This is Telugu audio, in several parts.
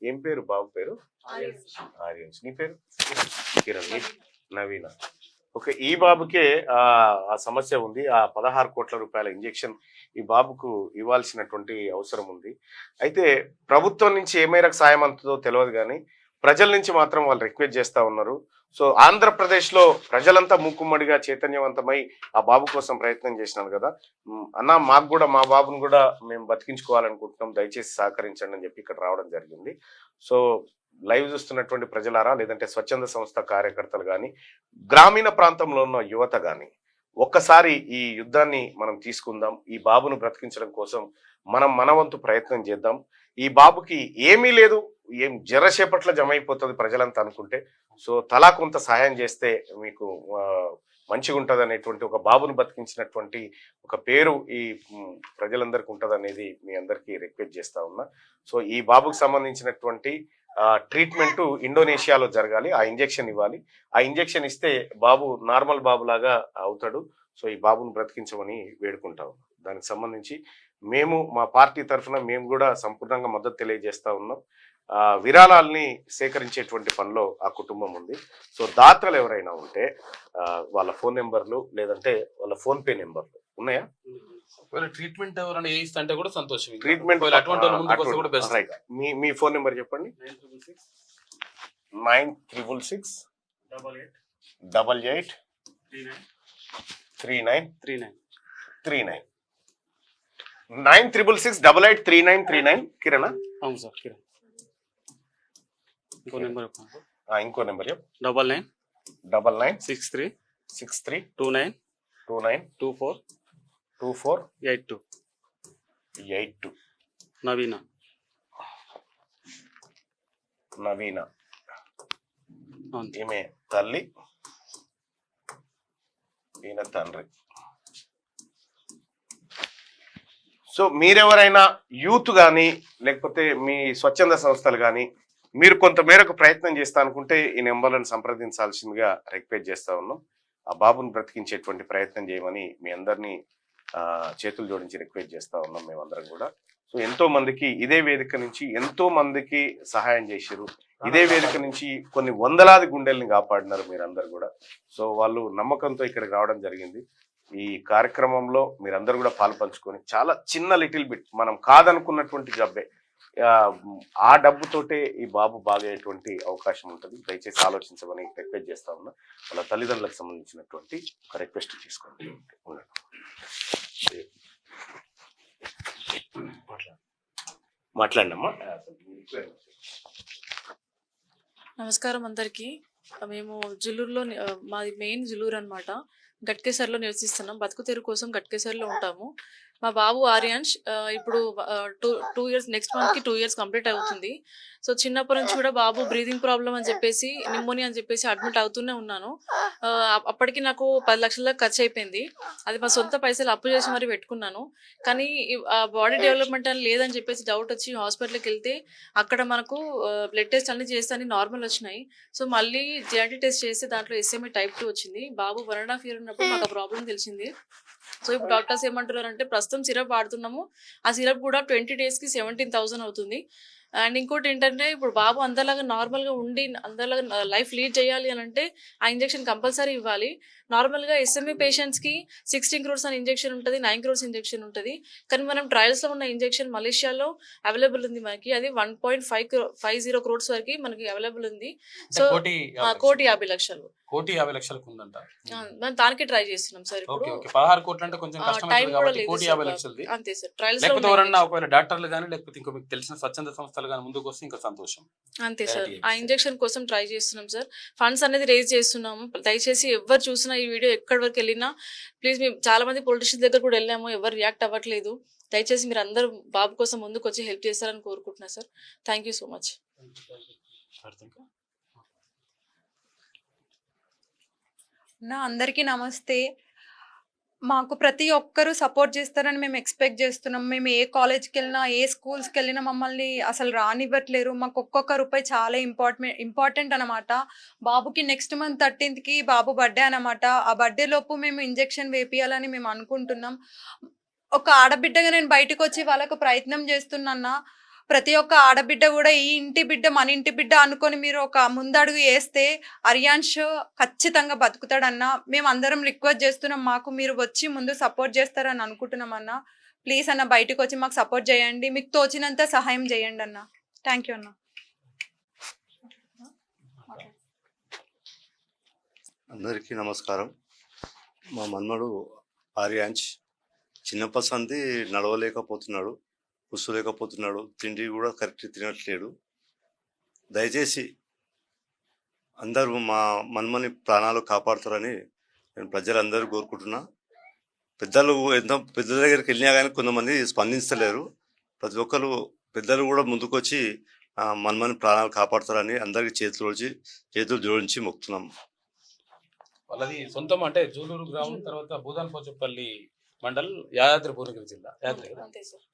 ఏం పేరు బాబు పేరు? ఆర్యన్స్. నీ పేరు? కిరణ్. నవీన. ఓకే, ఈ బాబుకే ఆ సమస్య ఉంది. ఆ 16 కోట్ల రూపాయల ఇంజెక్షన్ ఈ బాబుకు ఇవ్వాల్సినటువంటి అవసరం ఉంది. అయితే ప్రభుత్వం నుంచి ఏ మేరకు సాయం అందుతుందో తెలియదు, కానీ ప్రజల నుంచి మాత్రం వాళ్ళు రిక్వెస్ట్ చేస్తా ఉన్నారు. సో ఆంధ్రప్రదేశ్లో ప్రజలంతా మూకుమ్మడిగా చైతన్యవంతమై ఆ బాబు కోసం ప్రయత్నం చేసినాను కదా అన్న, మాకు కూడా మా బాబును కూడా మేము బతికించుకోవాలనుకుంటున్నాం, దయచేసి సహకరించండి అని చెప్పి ఇక్కడ రావడం జరిగింది. సో లైవ్ చూస్తున్నటువంటి ప్రజలారా, లేదంటే స్వచ్ఛంద సంస్థ కార్యకర్తలు కానీ, గ్రామీణ ప్రాంతంలో ఉన్న యువత కానీ, ఒక్కసారి ఈ యుద్ధాన్ని మనం తీసుకుందాం. ఈ బాబును బ్రతికించడం కోసం మనం మనవంతు ప్రయత్నం చేద్దాం. ఈ బాబుకి ఏమీ లేదు, ఏం జరసేపట్ల జమ అయిపోతుంది ప్రజలంతా అనుకుంటే, సో తలా కొంత సహాయం చేస్తే మీకు మంచిగా ఉంటుంది అనేటువంటి, ఒక బాబును బతికించినటువంటి ఒక పేరు ఈ ప్రజలందరికీ ఉంటుంది అనేది మీ అందరికీ రిక్వెస్ట్ చేస్తా ఉన్నా. సో ఈ బాబుకు సంబంధించినటువంటి ట్రీట్మెంట్ ఇండోనేషియాలో జరగాలి. ఆ ఇంజెక్షన్ ఇవ్వాలి. ఆ ఇంజెక్షన్ ఇస్తే బాబు నార్మల్ బాబు లాగా అవుతాడు. సో ఈ బాబును బ్రతికించమని వేడుకుంటాం. దానికి సంబంధించి మేము మా పార్టీ తరఫున మేము కూడా సంపూర్ణంగా మద్దతు తెలియజేస్తా ఉన్నాం. విరాళాలని సేకరించేటువంటి పనిలో ఆ కుటుంబం ఉంది. సో దాతలు ఎవరైనా ఉంటే వాళ్ళ ఫోన్ నెంబర్లు లేదంటే వాళ్ళ ఫోన్ పే నెంబర్లు ఉన్నాయా? ట్రీట్మెంట్ ఎవరైనా చేయిస్తే కూడా సంతోషం. ట్రీట్మెంట్ మీ ఫోన్ నెంబర్ చెప్పండి. 9666 88 3939 9666 88 3939. కిరణ్? అవును సార్, కిరణ్. ఇంకో నెంబర్ ఇంకో నెంబర్ 99 63 29 24 82. నవీన ఈమె తల్లి, ఈయన తండ్రి. సో మీరెవరైనా యూత్ కానీ లేకపోతే మీ స్వచ్ఛంద సంస్థలు కానీ మీరు కొంత మేరకు ప్రయత్నం చేస్తా అనుకుంటే ఈ నెంబర్లను సంప్రదించాల్సిందిగా రిక్వెస్ట్ చేస్తా ఉన్నాం. ఆ బాబుని బ్రతికించేటువంటి ప్రయత్నం చేయమని మీ అందరినీ చేతులు జోడించి రిక్వెస్ట్ చేస్తా ఉన్నాం మేమందరం కూడా. సో ఎంతో మందికి ఇదే వేదిక నుంచి ఎంతో మందికి సహాయం చేశారు. ఇదే వేదిక నుంచి కొన్ని వందలాది గుండెల్ని కాపాడినారు మీరందరూ కూడా. సో వాళ్ళు నమ్మకంతో ఇక్కడికి రావడం జరిగింది. ఈ కార్యక్రమంలో మీరందరూ కూడా పాల్పంచుకొని చాలా చిన్న లిటిల్ బిట్, మనం కాదనుకున్నటువంటి జబ్బే, ఆ డబ్బుతోటే ఈ బాబు బాగయ్యేటువంటి అవకాశం ఉంటుంది. దయచేసి ఆలోచించమని రిక్వెస్ట్ చేస్తా ఉన్నా. వాళ్ళ తల్లిదండ్రులకు సంబంధించినటువంటి ఒక రిక్వెస్ట్ తీసుకోండి. మాట్లాడినమ్మా. నమస్కారం అందరికీ. మేము జులూరులో, మాది మెయిన్ జులూరు అనమాట. గట్కేసర్లో నివసిస్తున్నాం. బతుకు తెరువు కోసం గట్కేసర్లో ఉంటాము. మా బాబు ఆర్యాన్ష్ ఇప్పుడు 2 years, నెక్స్ట్ మంత్కి 2 years కంప్లీట్ అవుతుంది. సో చిన్నప్పటి నుంచి కూడా బాబు బ్రీతింగ్ ప్రాబ్లం అని చెప్పేసి, నిమోనియా అని చెప్పేసి అడ్మిట్ అవుతూనే ఉన్నాను. అప్పటికి నాకు 10 లక్షల ఖర్చు అయిపోయింది. అది మా సొంత పైసలు అప్పు చేసి మరీ పెట్టుకున్నాను. కానీ బాడీ డెవలప్మెంట్ అని లేదని చెప్పేసి డౌట్ వచ్చి హాస్పిటల్కి వెళ్తే అక్కడ మనకు బ్లడ్ టెస్ట్ అన్ని చేస్తే అన్ని నార్మల్ వచ్చినాయి. సో మళ్ళీ జెనెటిక్ టెస్ట్ చేస్తే దాంట్లో SME type 2 వచ్చింది. బాబు 1.5 year ఉన్నప్పుడు మాకు ఆ ప్రాబ్లం తెలిసింది. సో ఇప్పుడు డాక్టర్స్ ఏమంటున్నారు అంటే, ప్రస్తుతం సిరప్ వాడుతున్నాము, ఆ సిరప్ కూడా 20 daysకి 17,000 అవుతుంది. అండ్ ఇంకోటి ఏంటంటే, ఇప్పుడు బాబు అందరిలాగా నార్మల్గా ఉండి అందరిలాగా లైఫ్ లీడ్ చేయాలి అని అంటే ఆ ఇంజెక్షన్ కంపల్సరీ ఇవ్వాలి. నార్మల్గా SME పేషెంట్స్కి 16 crores అని ఇంజెక్షన్ ఉంటుంది, 9 crores ఇంజెక్షన్ ఉంటుంది. కానీ మనం ట్రయల్స్లో ఉన్న ఇంజెక్షన్ మలేషియాలో అవైలబుల్ ఉంది మనకి. అది 1.50 crores వరకు మనకి అవైలబుల్ ఉంది. సో 1,50,00,000 ఉందంట. దానికి ట్రై చేస్తున్నాం సార్. ఇప్పుడు 16 కోట్లు అంటే కొంచెం కష్టమైంది కాబట్టి 1,50,00,000 అంతే సార్. ట్రయల్స్ లేకపోతే ఎవరన్నా ఒకవేళ డాక్టర్లు కానీ లేకపోతే ఇంకో మీకు తెలిసిన స్వచ్ఛంద సంస్థలు కానీ ముందుకు వస్తే ఇంకా సంతోషం. అంతే సార్. ఆ ఇంజెక్షన్ కోసం ట్రై చేస్తున్నాం సార్. ఫండ్స్ అనేది రేజ్ చేస్తున్నాము. దయచేసి ఎవరు చూసినా ఈ వీడియో ఎక్కడి వరకు వెళ్ళినా ప్లీజ్, మేము చాలా మంది పొలిటీషియన్స్ దగ్గర కూడా వెళ్ళాము, ఎవరు రియాక్ట్ అవ్వట్లేదు. దయచేసి మీరు అందరూ బాబు కోసం ముందుకు వచ్చి హెల్ప్ చేస్తారని కోరుకుంటున్నా sir. Thank you so much. అందరికీ నమస్తే. మాకు ప్రతి ఒక్కరూ సపోర్ట్ చేస్తారని మేము ఎక్స్పెక్ట్ చేస్తున్నాం. మేము ఏ కాలేజ్కి వెళ్ళినా ఏ స్కూల్స్కి వెళ్ళినా మమ్మల్ని అసలు రానివ్వట్లేరు. మాకు ఒక్కొక్క రూపాయి చాలా ఇంపార్టెంట్ అనమాట. బాబుకి నెక్స్ట్ మంత్ 13th బాబు బర్త్డే అనమాట. ఆ బర్త్డే లోపు మేము ఇంజెక్షన్ వేపియాలని మేము అనుకుంటున్నాం. ఒక ఆడబిడ్డగా నేను బయటకు వచ్చి వాళ్ళకు ప్రయత్నం చేస్తున్నా. ప్రతి ఒక్క ఆడబిడ్డ కూడా ఈ ఇంటి బిడ్డ మన ఇంటి బిడ్డ అనుకొని మీరు ఒక ముందడుగు వేస్తే అరియాన్ష్ ఖచ్చితంగా బతుకుతాడన్న మేము అందరం రిక్వెస్ట్ చేస్తున్నాం. మాకు మీరు వచ్చి ముందు సపోర్ట్ చేస్తారని అనుకుంటున్నాం అన్న. ప్లీజ్ అన్న బయటకు వచ్చి మాకు సపోర్ట్ చేయండి, మీకు తోచినంత సహాయం చేయండి అన్న. థ్యాంక్ యూ అన్న. అందరికీ నమస్కారం. మా మన్మడు ఆర్యాంష్ చిన్నప్పటి సంది నడవలేకపోతున్నాడు, కూర్చోలేకపోతున్నాడు, తిండి కూడా కరెక్ట్ తినట్లేడు. దయచేసి అందరూ మా మన్మని ప్రాణాలు కాపాడుతారని నేను ప్రజలందరూ కోరుకుంటున్నా. పెద్దలు ఎంతో పెద్దల దగ్గరికి వెళ్ళినా కానీ కొంతమంది స్పందించలేరు. ప్రతి ఒక్కరు పెద్దలు కూడా ముందుకొచ్చి మన్మని ప్రాణాలు కాపాడుతారని అందరికీ చేతులు జోడించి మొక్కుతున్నాం. వాళ్ళది సొంతం అంటే జూలూరు గ్రామం, తర్వాత భూదాన్ పోచపల్లి మండల్, యాదాద్రి భువనగిరి జిల్లా.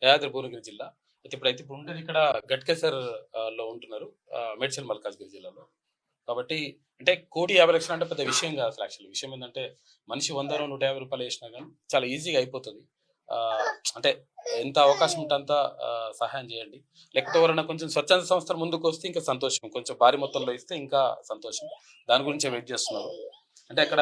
యాదాద్రి భువనగిరి జిల్లా అయితే ఇప్పుడు ఉండేది ఇక్కడ గట్కేసర్ లో ఉంటున్నారు, మేడ్చల్ మల్కాజ్గిరి జిల్లాలో. కాబట్టి అంటే 1,50,00,000 అంటే పెద్ద విషయం కాదు అసలు. యాక్చువల్లీ విషయం ఏంటంటే మనిషి 100-150 రూపాయలు వేసినా కానీ చాలా ఈజీగా అయిపోతుంది. అంటే ఎంత అవకాశం ఉంటే అంత సహాయం చేయండి. లేకపోతే ఎవరైనా కొంచెం స్వచ్ఛంద సంస్థలు ముందుకు వస్తే ఇంకా సంతోషం, కొంచెం భారీ మొత్తంలో ఇస్తే ఇంకా సంతోషం. దాని గురించే వెయిట్ చేస్తున్నారు. అంటే అక్కడ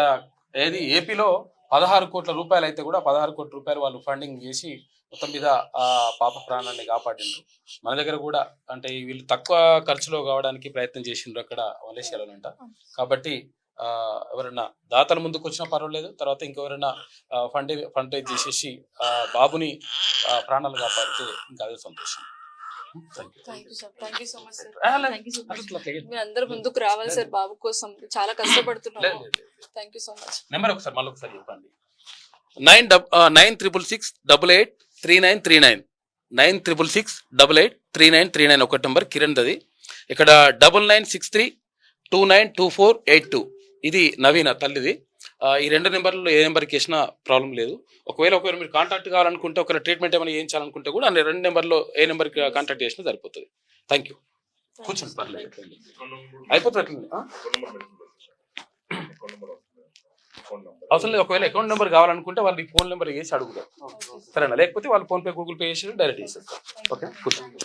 ఏపీలో 16 కోట్ల రూపాయలు అయితే కూడా 16 కోట్ల రూపాయలు వాళ్ళు ఫండింగ్ చేసి మొత్తం మీద ఆ పాప ప్రాణాన్ని కాపాడిండ్రు. మన దగ్గర కూడా అంటే వీళ్ళు తక్కువ ఖర్చులో కావడానికి ప్రయత్నం చేసిండ్రు అక్కడ మలేషియాలోనంట. కాబట్టి ఎవరైనా దాతల ముందుకు వచ్చినా పర్వాలేదు, తర్వాత ఇంకెవరైనా ఫండ్ చేసేసి బాబుని ప్రాణాలు కాపాడితే ఇంకా అదే సంతోషం. మీరు అందరూ ముందుకు రావాలి సార్, బాబు కోసం చాలా కష్టపడుతున్నాము. Thank you so much. Number ఒకసారి మళ్ళీ ఒకసారి చెప్పండి. 9666883939 9666883939 ఒక నెంబర్ కిరణ్ దది. ఇక్కడ 9963292482 ఇది నవీన తల్లిది. ఈ 2 నెంబర్లలో ఏ నెంబర్కి వేసినా ప్రాబ్లం లేదు. ఒకవేళ మీరు కాంటాక్ట్ కావాలనుకుంటే, ఒకవేళ ట్రీట్మెంట్ ఏమైనా చేయించాలనుకుంటే కూడా 2 నెంబర్లో ఏ నెంబర్కి కాంటాక్ట్ చేసినా సరిపోతుంది. Thank you. కూర్చోండి పర్లేదు, అయిపోతుంది. అవసరం లేదు. ఒకవేళ అకౌంట్ నెంబర్ కావాలనుకుంటే వాళ్ళకి ఫోన్ నెంబర్ వేసి అడుగుతారు, సరేనా? లేకపోతే వాళ్ళు ఫోన్పే, గూగుల్ పే చేసి డైరెక్ట్ చేసేస్తారు. ఓకే, కూర్చోండి.